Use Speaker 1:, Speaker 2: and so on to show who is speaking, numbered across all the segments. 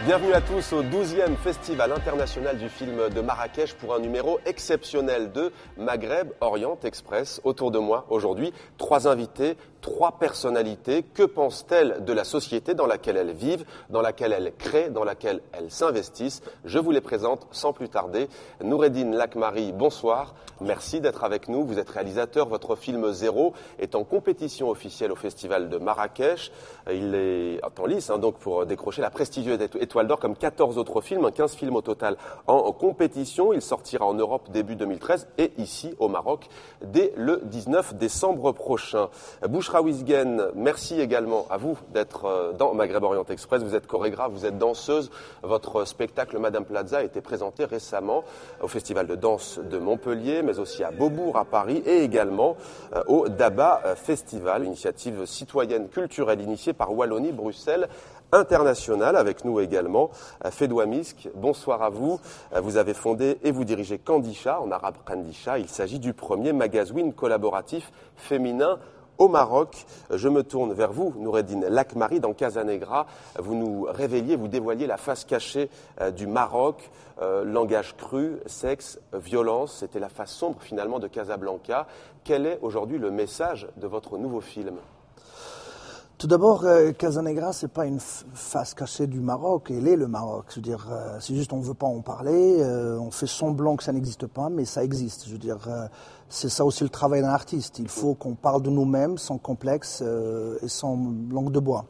Speaker 1: Bienvenue à tous au 12e Festival international du film de Marrakech pour un numéro exceptionnel de Maghreb Orient Express. Autour de moi aujourd'hui, 3 invités, 3 personnalités. Que pensent-elles de la société dans laquelle elles vivent, dans laquelle elles créent, dans laquelle elles s'investissent? Je vous les présente sans plus tarder. Noureddine Lakmari, bonsoir. Merci d'être avec nous. Vous êtes réalisateur. Votre film Zéro est en compétition officielle au Festival de Marrakech. Il est en lice donc pour décrocher la prestigieuse étoile d'or comme 14 autres films, 15 films au total en compétition. Il sortira en Europe début 2013 et ici au Maroc dès le 19 décembre prochain. Bouchra Ouzguene, merci également à vous d'être dans Maghreb Orient Express. Vous êtes chorégraphe, vous êtes danseuse. Votre spectacle Madame Plaza a été présenté récemment au Festival de danse de Montpellier, mais aussi à Beaubourg à Paris et également au Daba Festival, initiative citoyenne culturelle initiée par Wallonie-Bruxelles International. Avec nous également Fedwa Misk, bonsoir à vous. Vous avez fondé et vous dirigez Kandisha, en arabe Kandisha. Il s'agit du premier magazine collaboratif féminin au Maroc. Je me tourne vers vous, Noureddine Lakmari. Dans Casanegra, vous nous révéliez, vous dévoiliez la face cachée du Maroc, langage cru, sexe, violence. C'était la face sombre finalement de Casablanca. Quel est aujourd'hui le message de votre nouveau film ?
Speaker 2: Tout d'abord, Casanegra, c'est pas une face cachée du Maroc, elle est le Maroc. Je veux dire, c'est juste on veut pas en parler, on fait semblant que ça n'existe pas, mais ça existe. Je veux dire, c'est ça aussi le travail d'un artiste. Il faut qu'on parle de nous-mêmes sans complexe et sans langue de bois.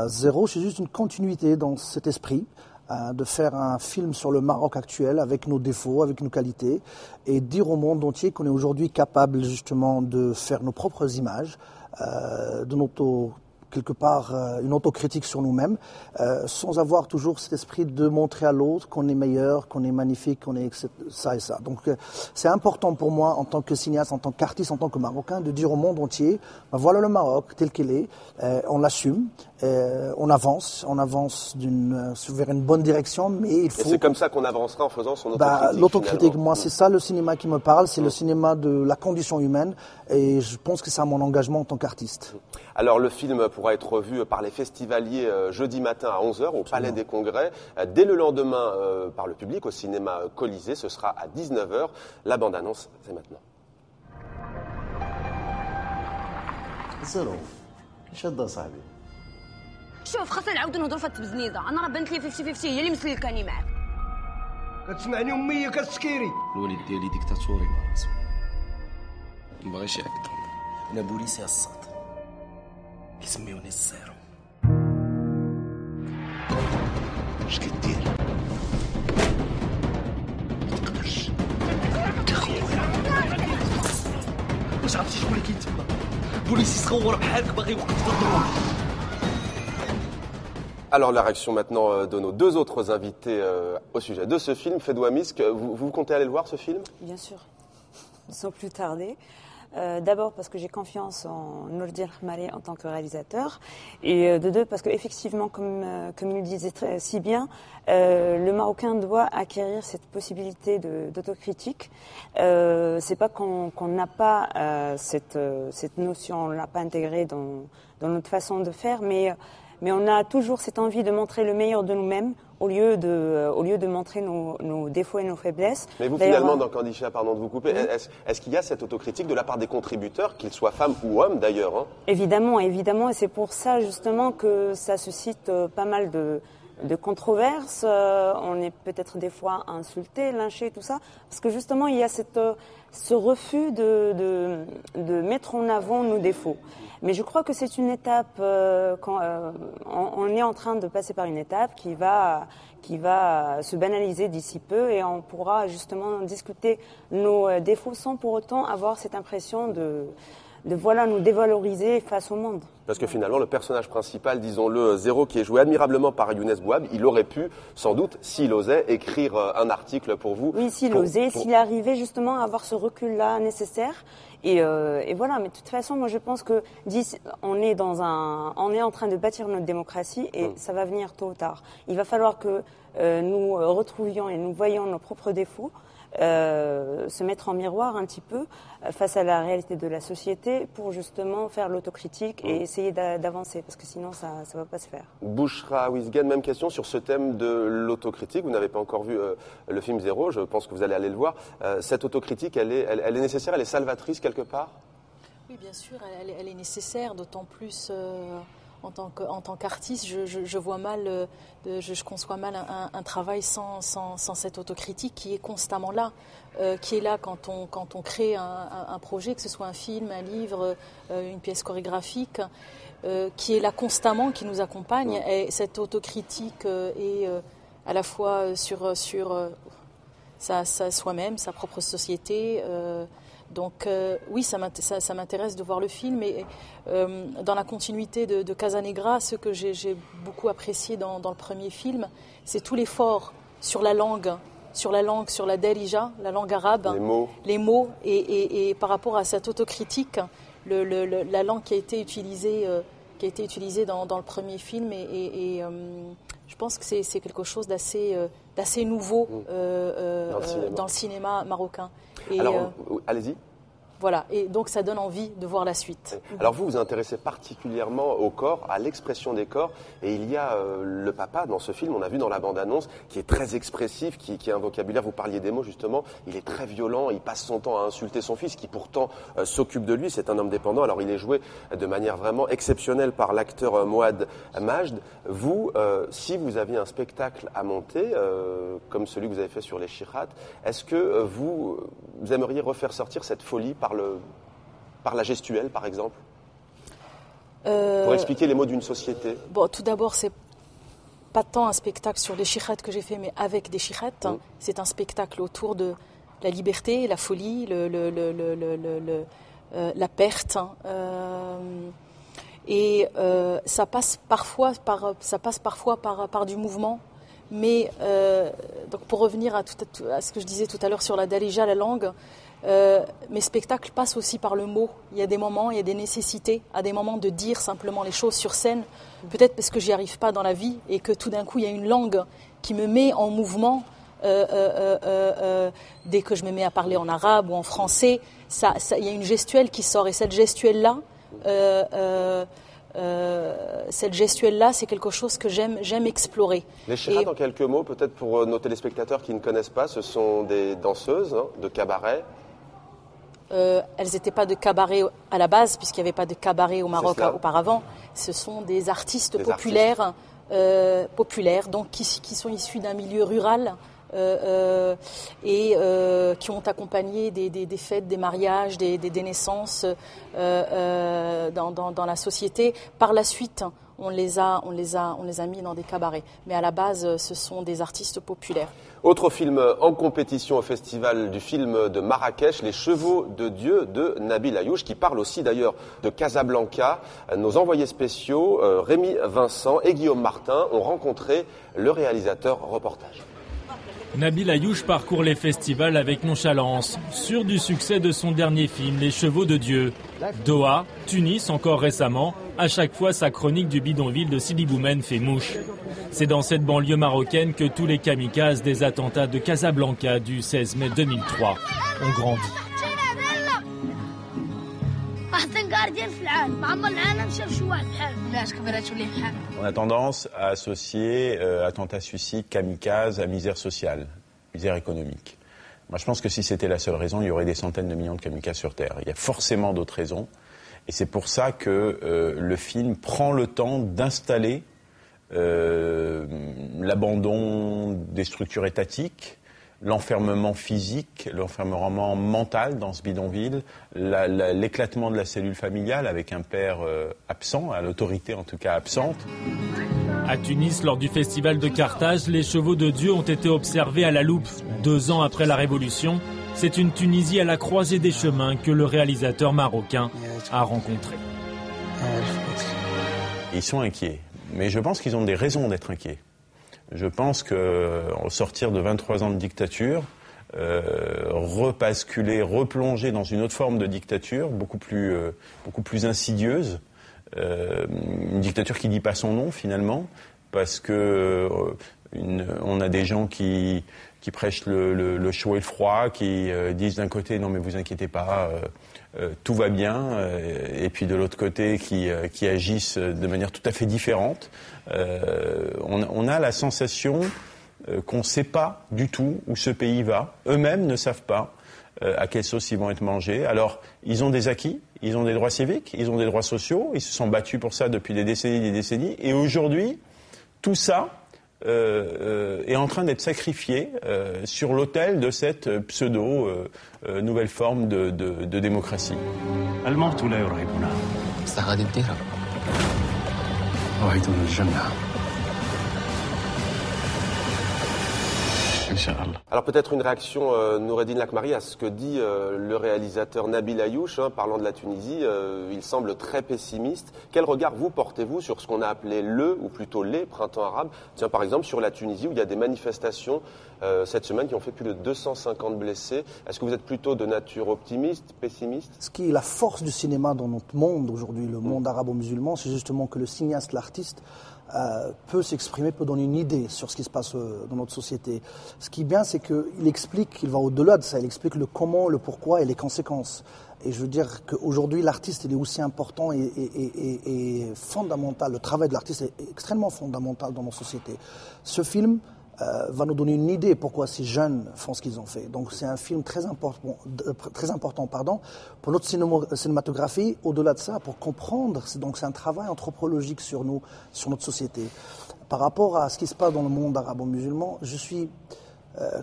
Speaker 2: Zéro, c'est juste une continuité dans cet esprit de faire un film sur le Maroc actuel avec nos défauts, avec nos qualités et dire au monde entier qu'on est aujourd'hui capable justement de faire nos propres images, quelque part une autocritique sur nous-mêmes, sans avoir toujours cet esprit de montrer à l'autre qu'on est meilleur, qu'on est magnifique, qu'on est ça et ça. Donc c'est important pour moi en tant que cinéaste, en tant qu'artiste, en tant que Marocain, de dire au monde entier, voilà le Maroc tel qu'il est, on l'assume, on avance vers une bonne direction, mais il faut...
Speaker 1: Et c'est comme ça qu'on avancera en faisant son autocritique.
Speaker 2: L'autocritique, moi c'est ça le cinéma qui me parle, c'est le cinéma de la condition humaine, et je pense que c'est mon engagement en tant qu'artiste.
Speaker 1: Alors le film pourra être vu par les festivaliers jeudi matin à 11h au Palais des Congrès. Dès le lendemain par le public au cinéma Colisée, ce sera à 19h. La bande-annonce, c'est maintenant.
Speaker 3: زيرو ايش هدا صاحبي
Speaker 4: شوف خاصنا نعاودو نهضروا في التبزنيزه انا راه بانت لي 50-50 هي اللي مسلكاني معاك
Speaker 5: كتسمعني اميه كتسكيري
Speaker 3: الوالد ديالي ديكتاتوري مع راسو ما بغاش يعقد انا بوليسي الصاد كيسميوني الزيرو اش كدير متقدرش انت خويا واش عرفتي شكون اللي كاين تما بوليسي صغور بحالك باغي يوقف ضدهم.
Speaker 1: Alors la réaction maintenant de nos 2 autres invités au sujet de ce film. Fedwa Misk, vous comptez aller le voir ce film ?
Speaker 6: Bien sûr, sans plus tarder. D'abord parce que j'ai confiance en Noureddine Lakmari en tant que réalisateur et de 2 parce qu'effectivement, comme il le disait si bien, le Marocain doit acquérir cette possibilité d'autocritique. C'est pas qu'on n'a pas cette notion, on l'a pas intégrée dans notre façon de faire, mais on a toujours cette envie de montrer le meilleur de nous-mêmes au lieu de montrer nos défauts et nos faiblesses.
Speaker 1: Mais vous, finalement, dans Kandisha, pardon de vous couper, est-ce qu'il y a cette autocritique de la part des contributeurs, qu'ils soient femmes ou hommes d'ailleurs, hein ?
Speaker 6: Évidemment, et c'est pour ça justement que ça suscite pas mal de controverses. On est peut-être des fois insultés, lynchés, tout ça, parce que justement il y a ce refus de mettre en avant nos défauts. Mais je crois que c'est une étape, on est en train de passer par une étape qui va se banaliser d'ici peu et on pourra justement discuter nos défauts sans pour autant avoir cette impression de nous dévaloriser face au monde.
Speaker 1: Parce que finalement, le personnage principal, disons-le, Zéro, qui est joué admirablement par Younes Bouab, il aurait pu, sans doute, s'il osait, écrire un article pour vous.
Speaker 6: Oui, s'il osait, s'il arrivait justement à avoir ce recul-là nécessaire. Et voilà, mais de toute façon, moi je pense que on est en train de bâtir notre démocratie et ça va venir tôt ou tard. Il va falloir que nous retrouvions et nous voyions nos propres défauts se mettre en miroir un petit peu face à la réalité de la société pour justement faire l'autocritique et essayer d'avancer, parce que sinon ça ne va pas se faire.
Speaker 1: Bouchra Ouizghen, même question sur ce thème de l'autocritique. Vous n'avez pas encore vu le film Zéro, je pense que vous allez aller le voir. Cette autocritique, elle est nécessaire, elle est salvatrice quelque part?
Speaker 7: Oui, bien sûr, elle est nécessaire, d'autant plus en tant qu'artiste, je vois mal, je conçois mal un travail sans cette autocritique qui est constamment là, qui est là quand on crée un projet, que ce soit un film, un livre, une pièce chorégraphique, qui est là constamment, qui nous accompagne. Et cette autocritique est à la fois sur soi-même, sa propre société. Donc oui, ça m'intéresse de voir le film. Et dans la continuité de Casanegra, ce que j'ai beaucoup apprécié dans le premier film, c'est tout l'effort sur la langue, sur la derija, la langue arabe, les mots et par rapport à cette autocritique, la langue qui a été utilisée dans le premier film et je pense que c'est quelque chose d'assez nouveau dans le cinéma marocain. Et,
Speaker 1: alors, allez-y.
Speaker 7: Voilà, et donc ça donne envie de voir la suite.
Speaker 1: Alors vous vous intéressez particulièrement au corps, à l'expression des corps, et il y a le papa dans ce film, on a vu dans la bande-annonce, qui est très expressif, qui a un vocabulaire, vous parliez des mots justement, il est très violent, il passe son temps à insulter son fils, qui pourtant s'occupe de lui, c'est un homme dépendant, alors il est joué de manière vraiment exceptionnelle par l'acteur Moad Majd. Vous, si vous aviez un spectacle à monter, comme celui que vous avez fait sur les Chirhat, est-ce que vous aimeriez refaire sortir cette folie par la gestuelle, par exemple, pour expliquer les mots d'une société?
Speaker 7: Bon, tout d'abord, c'est pas tant un spectacle sur les Chirhat que j'ai fait, mais avec des Chirhat. C'est un spectacle autour de la liberté, la folie, la perte. Et ça passe parfois par du mouvement. Mais donc pour revenir à ce que je disais tout à l'heure sur la darija, la langue, mes spectacles passent aussi par le mot. Il y a des moments, il y a des nécessités, à des moments de dire simplement les choses sur scène. Peut-être parce que j'y arrive pas dans la vie et que tout d'un coup il y a une langue qui me met en mouvement. Dès que je me mets à parler en arabe ou en français, il y a une gestuelle qui sort et cette gestuelle-là. C'est quelque chose que j'aime explorer.
Speaker 1: Les Chirhat, en quelques mots, peut-être pour nos téléspectateurs qui ne connaissent pas, ce sont des danseuses de cabaret.
Speaker 7: Elles n'étaient pas de cabaret à la base, puisqu'il n'y avait pas de cabaret au Maroc auparavant. Ce sont des artistes populaires, donc qui sont issus d'un milieu rural. Et qui ont accompagné des fêtes, des mariages, des naissances dans la société. Par la suite, on les a mis dans des cabarets. Mais à la base, ce sont des artistes populaires.
Speaker 1: Autre film en compétition au Festival du film de Marrakech, Les Chevaux de Dieu de Nabil Ayouch, qui parle aussi d'ailleurs de Casablanca. Nos envoyés spéciaux, Rémi Vincent et Guillaume Martin, ont rencontré le réalisateur. Reportage.
Speaker 8: Nabil Ayouch parcourt les festivals avec nonchalance, sûr du succès de son dernier film, Les Chevaux de Dieu. Doha, Tunis encore récemment, à chaque fois sa chronique du bidonville de Sidi Boumen fait mouche. C'est dans cette banlieue marocaine que tous les kamikazes des attentats de Casablanca du 16 mai 2003 ont grandi.
Speaker 9: On a tendance à associer attentat suicide, kamikaze à misère sociale, misère économique. Moi, je pense que si c'était la seule raison, il y aurait des centaines de millions de kamikazes sur Terre. Il y a forcément d'autres raisons. Et c'est pour ça que le film prend le temps d'installer l'abandon des structures étatiques, l'enfermement physique, l'enfermement mental dans ce bidonville, l'éclatement de la cellule familiale avec un père absent, à l'autorité en tout cas absente.
Speaker 8: À Tunis, lors du festival de Carthage, les chevaux de Dieu ont été observés à la loupe. 2 ans après la Révolution, c'est une Tunisie à la croisée des chemins que le réalisateur marocain a rencontré.
Speaker 9: Ils sont inquiets, mais je pense qu'ils ont des raisons d'être inquiets. Je pense qu'au sortir de 23 ans de dictature, repasculer, replonger dans une autre forme de dictature, beaucoup plus insidieuse, une dictature qui ne dit pas son nom finalement, parce que On a des gens qui prêchent le chaud et le froid, qui disent d'un côté non mais vous inquiétez pas, tout va bien, et puis de l'autre côté qui agissent de manière tout à fait différente. On a la sensation qu'on ne sait pas du tout où ce pays va. Eux-mêmes ne savent pas à quelle sauce ils vont être mangés. Alors, ils ont des acquis, ils ont des droits civiques, ils ont des droits sociaux, ils se sont battus pour ça depuis des décennies. Et aujourd'hui, tout ça est en train d'être sacrifié sur l'autel de cette nouvelle forme de démocratie.
Speaker 10: الموت لا يرهبنا.
Speaker 3: استغاد الدهر.
Speaker 10: وعيدنا الجنة.
Speaker 1: Alors peut-être une réaction, Noureddine Lakmari, à ce que dit le réalisateur Nabil Ayouch, parlant de la Tunisie. Il semble très pessimiste. Quel regard vous portez-vous sur ce qu'on a appelé ou plutôt les printemps arabes? Tiens, par exemple, sur la Tunisie, où il y a des manifestations cette semaine qui ont fait plus de 250 blessés. Est-ce que vous êtes plutôt de nature optimiste, pessimiste?
Speaker 2: Ce qui est la force du cinéma dans notre monde aujourd'hui, le monde arabo-musulman, c'est justement que le cinéaste, l'artiste, peut s'exprimer, peut donner une idée sur ce qui se passe dans notre société. Ce qui est bien, c'est qu'il explique, il va au-delà de ça, il explique le comment, le pourquoi et les conséquences. Et je veux dire qu'aujourd'hui, l'artiste, il est aussi important et fondamental. Le travail de l'artiste est extrêmement fondamental dans nos sociétés. Ce film va nous donner une idée pourquoi ces jeunes font ce qu'ils ont fait. Donc c'est un film très important pour notre cinématographie. Au-delà de ça, pour comprendre, c'est un travail anthropologique sur nous, sur notre société. Par rapport à ce qui se passe dans le monde arabo-musulman, je suis,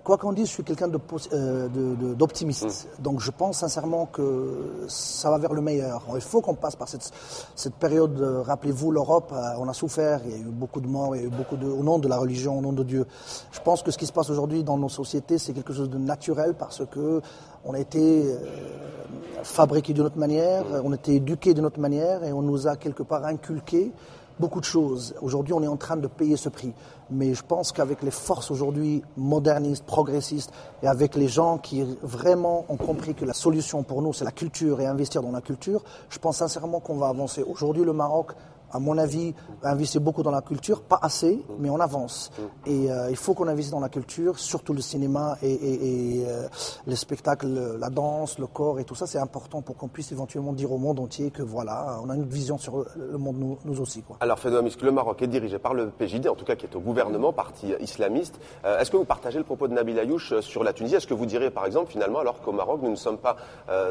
Speaker 2: quoi qu'on dise, je suis quelqu'un d'optimiste. Donc je pense sincèrement que ça va vers le meilleur. Il faut qu'on passe par cette période. Rappelez-vous, l'Europe, on a souffert, il y a eu beaucoup de morts, il y a eu au nom de la religion, au nom de Dieu. Je pense que ce qui se passe aujourd'hui dans nos sociétés, c'est quelque chose de naturel parce que on a été fabriqués d'une autre manière, on a été éduqués d'une autre manière et on nous a quelque part inculqué beaucoup de choses. Aujourd'hui, on est en train de payer ce prix. Mais je pense qu'avec les forces aujourd'hui modernistes, progressistes, et avec les gens qui vraiment ont compris que la solution pour nous, c'est la culture et investir dans la culture, je pense sincèrement qu'on va avancer. Aujourd'hui, le Maroc, à mon avis, investit beaucoup dans la culture, pas assez, mais on avance. Et il faut qu'on investisse dans la culture, surtout le cinéma et les spectacles, la danse, le corps et tout ça, c'est important pour qu'on puisse éventuellement dire au monde entier que voilà, on a une vision sur le monde nous aussi, quoi.
Speaker 1: Alors Fedouham, le Maroc est dirigé par le PJD, en tout cas qui est au gouvernement, parti islamiste. Est-ce que vous partagez le propos de Nabil Ayouch sur la Tunisie? Est-ce que vous direz par exemple finalement, alors qu'au Maroc nous ne sommes pas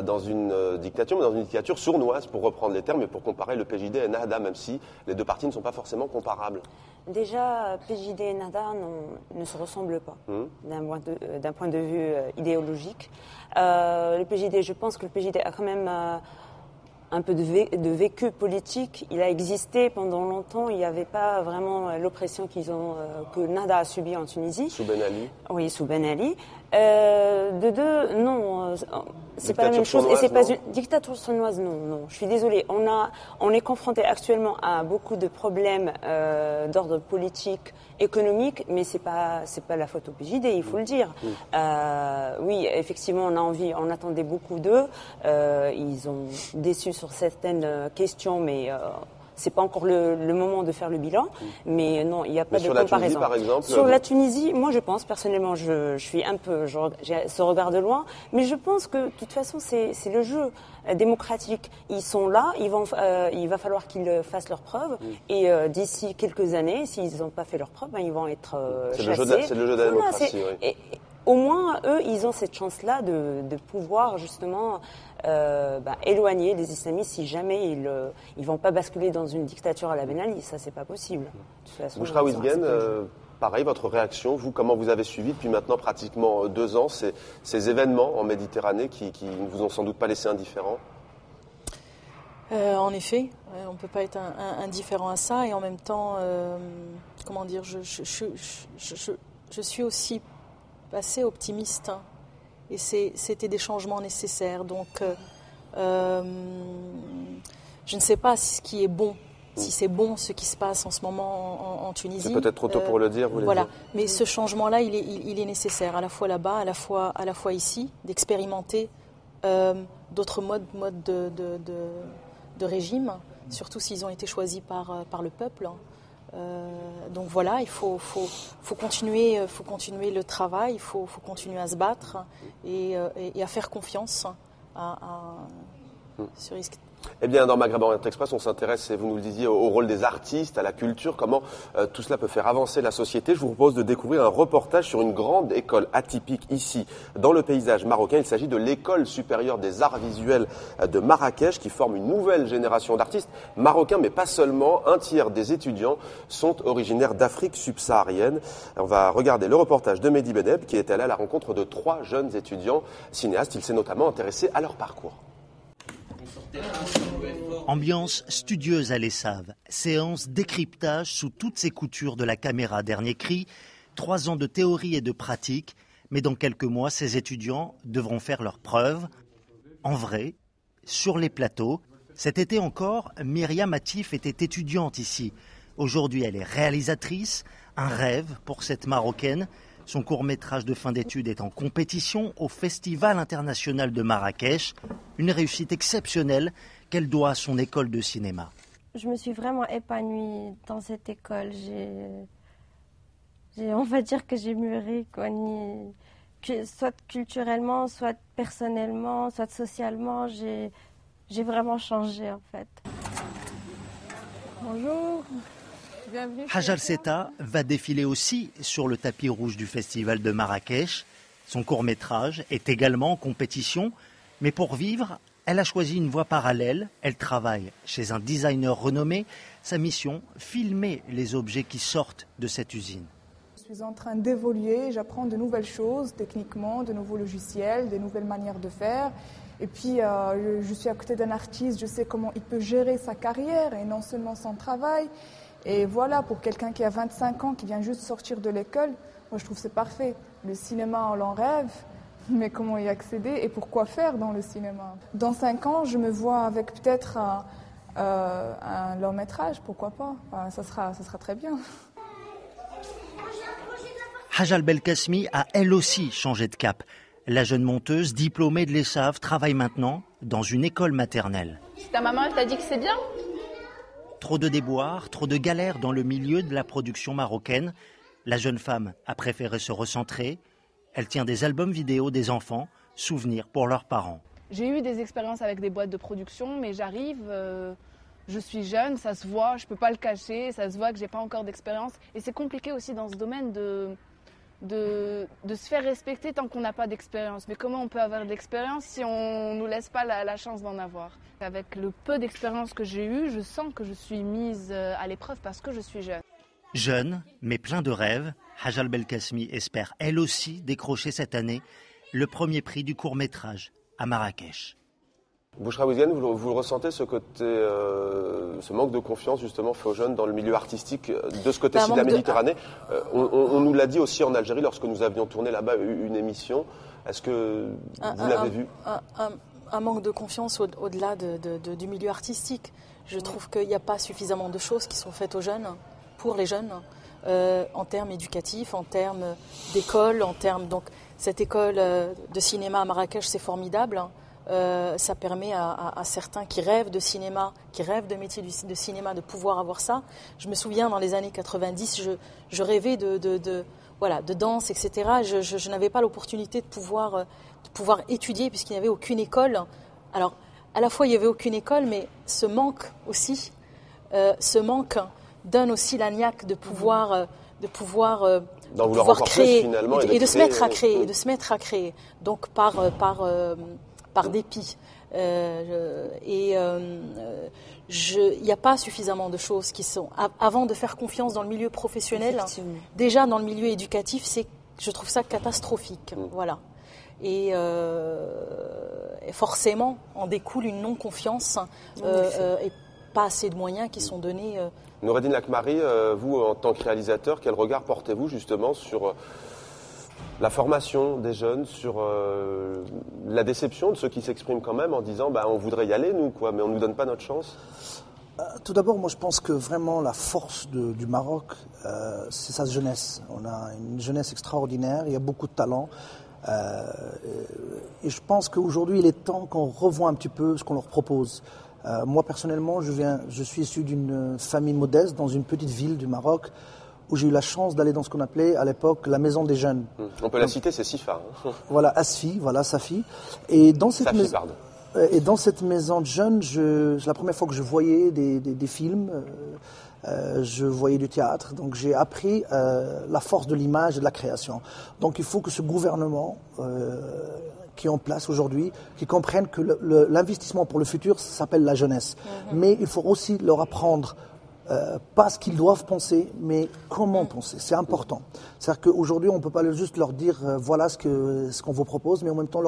Speaker 1: dans une dictature, mais dans une dictature sournoise, pour reprendre les termes, et pour comparer le PJD et Nahda, même si les deux partis ne sont pas forcément comparables?
Speaker 6: Déjà, PJD et Nahda ne se ressemblent pas d'un point de vue idéologique. Le PJD, je pense que le PJD a quand même un peu de vécu politique. Il a existé pendant longtemps. Il n'y avait pas vraiment l'oppression que Nahda a subie en Tunisie.
Speaker 1: Sous Ben Ali.
Speaker 6: Oui, sous Ben Ali. Non, c'est pas la même chose. Et c'est pas une dictature sournoise, non. Je suis désolée. On est confronté actuellement à beaucoup de problèmes d'ordre politique, économique, mais c'est pas la faute au PJD, il faut le dire. Oui, effectivement, on attendait beaucoup d'eux. Ils ont déçu sur certaines questions, mais c'est pas encore le moment de faire le bilan, mais non, il n'y a pas de comparaison.
Speaker 1: Sur la Tunisie, par exemple,
Speaker 6: sur la Tunisie, moi je pense personnellement, je suis un peu, j'ai ce regard de loin, mais je pense que de toute façon c'est le jeu démocratique. Ils sont là, il va falloir qu'ils fassent leurs preuves, et d'ici quelques années, s'ils n'ont pas fait leurs preuves, ils vont être chassés.
Speaker 1: C'est le jeu de la démocratie, oui.
Speaker 6: Et au moins, eux, ils ont cette chance-là de pouvoir justement éloigner les islamistes si jamais ils vont pas basculer dans une dictature à la Ben Ali. Ça, c'est pas possible.
Speaker 1: Bouchra Ouzguene, pareil, votre réaction, vous, comment vous avez suivi depuis maintenant pratiquement 2 ans ces événements en Méditerranée qui ne vous ont sans doute pas laissé indifférent?
Speaker 7: En effet, on ne peut pas être indifférent à ça, et en même temps, comment dire, je suis aussi assez optimiste, et c'était des changements nécessaires. Donc, je ne sais pas ce qui est bon, si c'est bon ce qui se passe en ce moment en Tunisie.
Speaker 1: C'est peut-être trop tôt pour le dire, vous voulez dire.
Speaker 7: Mais ce changement-là, il est nécessaire, à la fois là-bas, à la fois ici, d'expérimenter d'autres modes de régime, surtout s'ils ont été choisis par le peuple. Donc voilà, il faut continuer le travail, il faut continuer à se battre et à faire confiance sur ce risque.
Speaker 1: Eh bien, dans Maghreb Orient Express, on s'intéresse, et vous nous le disiez, au rôle des artistes, à la culture, comment tout cela peut faire avancer la société. Je vous propose de découvrir un reportage sur une grande école atypique ici, dans le paysage marocain. Il s'agit de l'École supérieure des arts visuels de Marrakech, qui forme une nouvelle génération d'artistes marocains, mais pas seulement. Un tiers des étudiants sont originaires d'Afrique subsaharienne. On va regarder le reportage de Mehdi Beneb, qui est allé à la rencontre de 3 jeunes étudiants cinéastes. Il s'est notamment intéressé à leur parcours.
Speaker 11: Ambiance studieuse à l'Essave, séance décryptage sous toutes ses coutures de la caméra dernier cri, 3 ans de théorie et de pratique, mais dans quelques mois, ces étudiants devront faire leurs preuves, en vrai, sur les plateaux. Cet été encore, Myriam Atif était étudiante ici. Aujourd'hui, elle est réalisatrice, un rêve pour cette Marocaine. Son court-métrage de fin d'études est en compétition au Festival international de Marrakech. Une réussite exceptionnelle qu'elle doit à son école de cinéma.
Speaker 12: Je me suis vraiment épanouie dans cette école. On va dire que j'ai mûri, soit culturellement, soit personnellement, soit socialement. J'ai vraiment changé en fait. Bonjour.
Speaker 11: Hajal Seta va défiler aussi sur le tapis rouge du festival de Marrakech. Son court-métrage est également en compétition, mais pour vivre, elle a choisi une voie parallèle. Elle travaille chez un designer renommé. Sa mission, filmer les objets qui sortent de cette usine.
Speaker 13: Je suis en train d'évoluer, j'apprends de nouvelles choses techniquement, de nouveaux logiciels, de nouvelles manières de faire. Et puis, je suis à côté d'un artiste, je sais comment il peut gérer sa carrière et non seulement son travail. Et voilà, pour quelqu'un qui a 25 ans, qui vient juste sortir de l'école, moi je trouve que c'est parfait. Le cinéma, on l'en rêve, mais comment y accéder et pourquoi faire dans le cinéma? Dans 5 ans, je me vois avec peut-être un long métrage, pourquoi pas? Enfin, ça sera très bien.
Speaker 11: Hajal Belkacmi a elle aussi changé de cap. La jeune monteuse, diplômée de l'Essave, travaille maintenant dans une école maternelle.
Speaker 14: Ta maman, elle t'a dit que c'est bien?
Speaker 11: Trop de déboires, trop de galères dans le milieu de la production marocaine. La jeune femme a préféré se recentrer. Elle tient des albums vidéo des enfants, souvenirs pour leurs parents.
Speaker 14: J'ai eu des expériences avec des boîtes de production, mais j'arrive, je suis jeune, ça se voit, je ne peux pas le cacher, ça se voit que je n'ai pas encore d'expérience. Et c'est compliqué aussi dans ce domaine de se faire respecter tant qu'on n'a pas d'expérience. Mais comment on peut avoir de l'expérience si on ne nous laisse pas la chance d'en avoir? Avec le peu d'expérience que j'ai eu, je sens que je suis mise à l'épreuve parce que je suis jeune.
Speaker 11: Jeune, mais plein de rêves, Hajal Belkacmi espère elle aussi décrocher cette année le premier prix du court-métrage à Marrakech.
Speaker 1: Bouchra Ouziane, vous ressentez ce côté, ce manque de confiance justement fait aux jeunes dans le milieu artistique de ce côté-ci de la Méditerranée? On nous l'a dit aussi en Algérie lorsque nous avions tourné là-bas une émission. Est-ce que vous l'avez vu?
Speaker 7: Un manque de confiance au-delà du milieu artistique. Je trouve qu'il n'y a pas suffisamment de choses qui sont faites aux jeunes, pour les jeunes, en termes éducatifs, en termes d'école, donc cette école de cinéma à Marrakech, c'est formidable. Ça permet à certains qui rêvent de cinéma, qui rêvent de métier de cinéma, de pouvoir avoir ça. Je me souviens, dans les années 90, je rêvais de danse, etc. Je n'avais pas l'opportunité de pouvoir étudier puisqu'il n'y avait aucune école. Alors, à la fois, il n'y avait aucune école, mais ce manque aussi, donne aussi la niaque de pouvoir créer et de se mettre à créer, donc par dépit. Il n'y a pas suffisamment de choses qui sont... Avant de faire confiance dans le milieu professionnel, déjà dans le milieu éducatif, je trouve ça catastrophique. Voilà. Et forcément, en découle une non-confiance et pas assez de moyens qui sont donnés.
Speaker 1: Noureddine Lakmari, vous, en tant que réalisateur, quel regard portez-vous justement sur la formation des jeunes, sur la déception de ceux qui s'expriment quand même en disant on voudrait y aller, nous, mais on ne nous donne pas notre chance?
Speaker 2: Tout d'abord, moi je pense que vraiment la force du Maroc, c'est sa jeunesse. On a une jeunesse extraordinaire, il y a beaucoup de talent. Et je pense qu'aujourd'hui, il est temps qu'on revoie un petit peu ce qu'on leur propose. Moi, personnellement, je suis issu d'une famille modeste dans une petite ville du Maroc où j'ai eu la chance d'aller dans ce qu'on appelait à l'époque la maison des jeunes.
Speaker 1: On peut la citer, c'est Sifa.
Speaker 2: Voilà, Asfi, voilà, Safi. Et dans cette maison...
Speaker 1: pardon.
Speaker 2: Et dans cette maison de jeunes, c'est la première fois que je voyais des films, je voyais du théâtre. Donc j'ai appris la force de l'image et de la création. Donc il faut que ce gouvernement qui est en place aujourd'hui, qui comprenne que l'investissement pour le futur, ça s'appelle la jeunesse. Mais il faut aussi leur apprendre pas ce qu'ils doivent penser, mais comment penser. C'est important. C'est-à-dire qu'aujourd'hui, on ne peut pas juste leur dire voilà ce qu'on vous propose, mais en même temps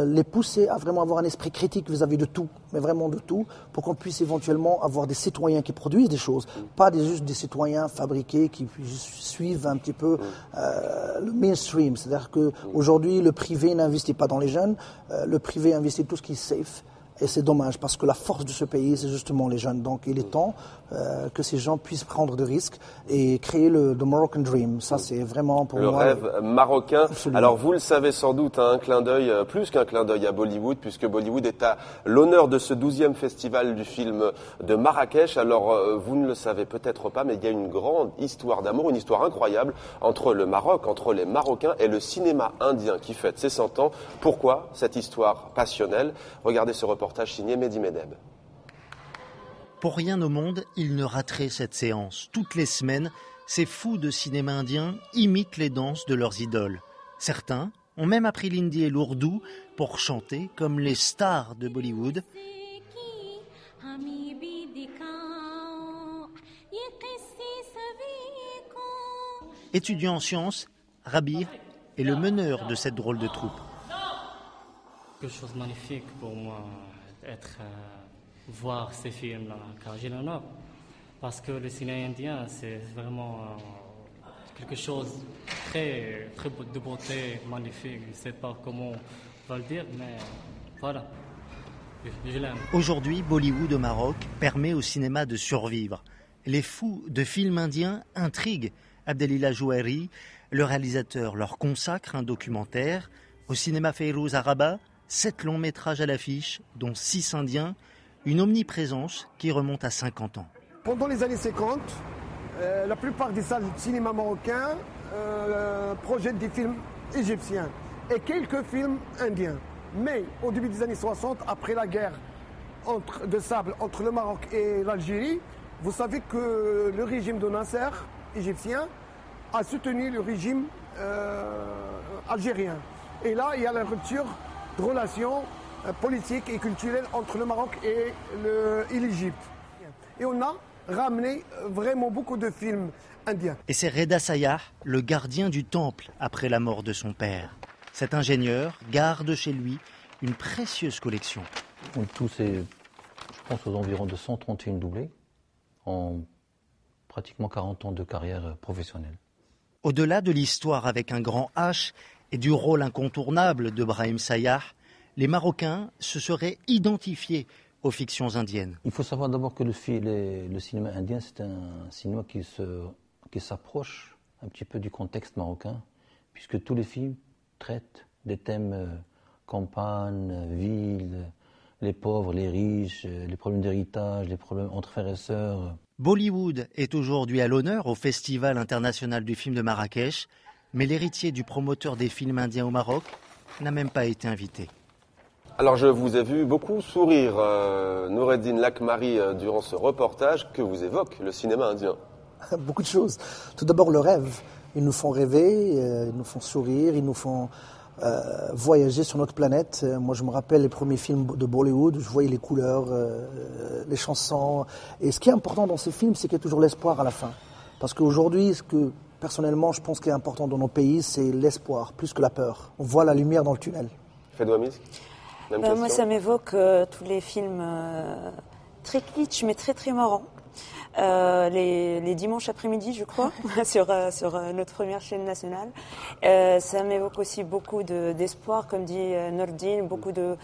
Speaker 2: les pousser à vraiment avoir un esprit critique vis-à-vis de tout, mais vraiment de tout, pour qu'on puisse éventuellement avoir des citoyens qui produisent des choses, pas juste des citoyens fabriqués qui suivent un petit peu le mainstream. C'est-à-dire qu'aujourd'hui, le privé n'investit pas dans les jeunes, le privé investit tout ce qui est safe. Et c'est dommage parce que la force de ce pays, c'est justement les jeunes. Donc il est temps que ces gens puissent prendre des risques et créer le Moroccan Dream. Ça, c'est vraiment pour moi...
Speaker 1: Le rêve marocain.
Speaker 2: Absolument.
Speaker 1: Alors vous le savez sans doute, un clin d'œil, plus qu'un clin d'œil à Bollywood, puisque Bollywood est à l'honneur de ce 12e festival du film de Marrakech. Alors vous ne le savez peut-être pas, mais il y a une grande histoire d'amour, une histoire incroyable entre le Maroc, entre les Marocains et le cinéma indien qui fête ses 100 ans. Pourquoi cette histoire passionnelle? Regardez ce reportage signé Mehdi Medeb.
Speaker 11: Pour rien au monde, il ne raterait cette séance. Toutes les semaines, ces fous de cinéma indien imitent les danses de leurs idoles. Certains ont même appris l'hindi et l'ourdou pour chanter comme les stars de Bollywood. Étudiant en sciences, Rabir est le meneur de cette drôle de troupe.
Speaker 15: Quelque chose de magnifique pour moi voir ces films-là, car j'ai l'honneur. Parce que le cinéma indien, c'est vraiment quelque chose très de beauté, magnifique. Je ne sais pas comment on va le dire, mais voilà, je l'aime.
Speaker 11: Aujourd'hui, Bollywood au Maroc permet au cinéma de survivre. Les fous de films indiens intriguent. Abdelillah Jouhari, le réalisateur, leur consacre un documentaire. Au cinéma Fayrouz à Rabat, 7 longs métrages à l'affiche, dont 6 indiens, une omniprésence qui remonte à 50 ans.
Speaker 5: Pendant les années 50, la plupart des salles de cinéma marocains projettent des films égyptiens et quelques films indiens. Mais au début des années 60, après la guerre de sable entre le Maroc et l'Algérie, vous savez que le régime de Nasser, égyptien, a soutenu le régime algérien. Et là, il y a la rupture de relations politiques et culturelles entre le Maroc et l'Égypte. Et on a ramené vraiment beaucoup de films indiens.
Speaker 11: Et c'est Reda Sayah, le gardien du temple après la mort de son père. Cet ingénieur garde chez lui une précieuse collection.
Speaker 16: En tout, c'est, je pense, aux environs de 131 doublés en pratiquement 40 ans de carrière professionnelle.
Speaker 11: Au-delà de l'histoire avec un grand H et du rôle incontournable de Brahim Sayah, les Marocains se seraient identifiés aux fictions indiennes.
Speaker 16: Il faut savoir d'abord que le cinéma indien, c'est un cinéma qui s'approche un petit peu du contexte marocain, puisque tous les films traitent des thèmes campagne, ville, les pauvres, les riches, les problèmes d'héritage, les problèmes entre frères et sœurs.
Speaker 11: Bollywood est aujourd'hui à l'honneur au Festival international du film de Marrakech, mais l'héritier du promoteur des films indiens au Maroc n'a même pas été invité.
Speaker 1: Alors je vous ai vu beaucoup sourire, Noureddin Lakmari, durant ce reportage. Que vous évoque le cinéma indien?
Speaker 2: Beaucoup de choses. Tout d'abord le rêve. Ils nous font rêver, ils nous font sourire, ils nous font voyager sur notre planète. Moi je me rappelle les premiers films de Bollywood, je voyais les couleurs, les chansons. Et ce qui est important dans ces films, c'est qu'il y a toujours l'espoir à la fin. Parce qu'aujourd'hui, ce que personnellement je pense qui est important dans nos pays, c'est l'espoir, plus que la peur. On voit la lumière dans le tunnel.
Speaker 1: Fedwa Misk, même question.
Speaker 6: Moi ça m'évoque tous les films très kitsch mais très très marrants. Les dimanches après-midi, je crois, sur notre première chaîne nationale. Ça m'évoque aussi beaucoup d'espoir, comme dit Nordine, beaucoup de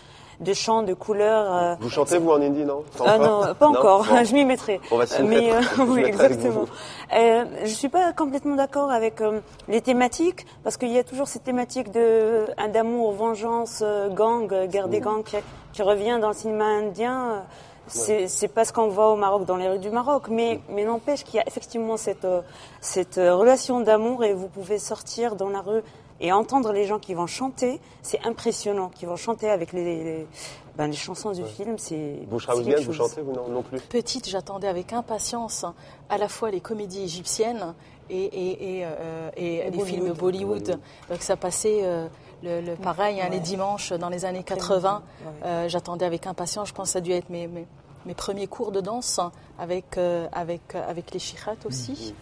Speaker 6: chants, de couleurs.
Speaker 1: Vous chantez, vous, en hindi, non?
Speaker 6: Non, pas encore,
Speaker 1: non.
Speaker 6: je m'y mettrai.
Speaker 1: On va s'y
Speaker 6: mais,
Speaker 1: mettre.
Speaker 6: oui, exactement. Je suis pas complètement d'accord avec les thématiques, parce qu'il y a toujours cette thématique d'amour, vengeance, gang, guerre des gangs qui revient dans le cinéma indien. C'est pas ce qu'on voit au Maroc, dans les rues du Maroc, mais n'empêche qu'il y a effectivement cette relation d'amour et vous pouvez sortir dans la rue et entendre les gens qui vont chanter, c'est impressionnant, qui vont chanter avec les chansons du film.
Speaker 1: Bouchra Ouzguiane, vous chantez, vous non plus?
Speaker 7: Petite, j'attendais avec impatience à la fois les comédies égyptiennes et les films Bollywood. Donc ça passait pareil, les dimanches dans les années 80. J'attendais avec impatience, je pense que ça a dû être mes premiers cours de danse avec les chichates aussi.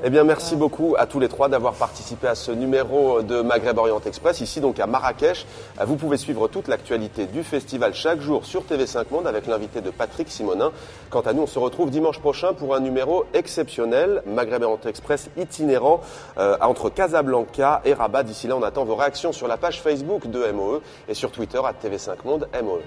Speaker 1: Eh bien, merci beaucoup à tous les trois d'avoir participé à ce numéro de Maghreb Orient Express, ici donc à Marrakech. Vous pouvez suivre toute l'actualité du festival chaque jour sur TV5 Monde avec l'invité de Patrick Simonin. Quant à nous, on se retrouve dimanche prochain pour un numéro exceptionnel, Maghreb Orient Express itinérant entre Casablanca et Rabat. D'ici là, on attend vos réactions sur la page Facebook de MOE et sur Twitter @TV5 Monde MOE.